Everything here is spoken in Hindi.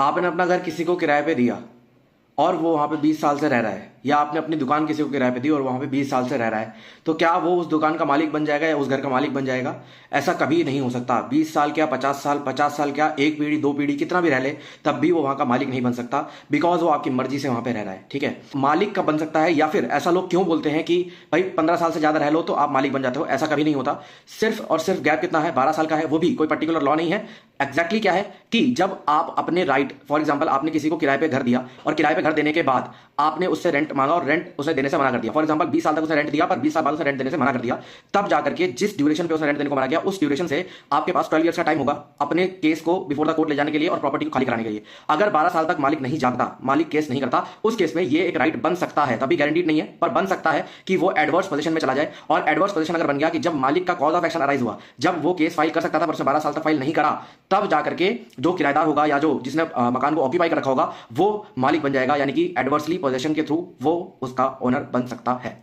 आपने अपना घर किसी को किराए पे दिया और वो वहां पे 20 साल से रह रहा है, या आपने अपनी दुकान किसी को किराए पे दी और वहां पे 20 साल से रह रहा है, तो क्या वो उस दुकान का मालिक बन जाएगा या उस घर का मालिक बन जाएगा? ऐसा कभी नहीं हो सकता। 20 साल क्या, 50 साल, 50 साल क्या, एक पीढ़ी, दो पीढ़ी, कितना भी रह ले, तब भी वो वहां का मालिक नहीं बन सकता, बिकॉज वो आपकी मर्जी से वहां पे रह रहा है। ठीक है, मालिक कब बन सकता है, या फिर ऐसा लोग क्यों बोलते हैं कि भाई 15 साल से ज्यादा रह लो तो आप मालिक बन जाते हो? ऐसा कभी नहीं होता। सिर्फ और सिर्फ गैप कितना है, 12 साल का है, वो भी कोई पर्टिकुलर लॉ नहीं है। एग्जैक्टली क्या है कि जब आप अपने राइट, फॉर एग्जाम्पल आपने किसी को किराए पे घर दिया और किराए पे घर देने के बाद आपने उससे रेंट मांगा और रेंट उसे देने से मना कर दिया। फॉर एग्जाम्पल 20 साल तक उसे रेंट दिया पर 20 साल बाद उसे रेंट देने से मना कर दिया, तब जाकर के जिस ड्यूरेशन पे उसे रेंट देने को मना किया उस ड्यूरेशन से आपके पास 12 ईयर्स का टाइम होगा अपने केस को बिफोर द कोर्ट ले जाने के लिए और प्रॉपर्टी को खाली कराने के लिए। अगर 12 साल तक मालिक नहीं जागता, मालिक केस नहीं करता, उस केस में ये एक राइट बन सकता है, तभी गारंटीड नहीं है पर बन सकता है कि वो एडवर्स पोजीशन में चला जाए। और एडवर्स पोजीशन अगर बन गया कि जब मालिक का कॉज ऑफ एक्शन अराइज हुआ, जब वो केस फाइल कर सकता था पर उसने 12 साल तक फाइल नहीं करा, तब जाकर के जो किराएदार होगा या जो जिसने मकान को ऑक्यूपाई कर रखा होगा वो मालिक बन जाएगा, यानी कि एडवर्सली पोजीशन के थ्रू वो उसका ओनर बन सकता है।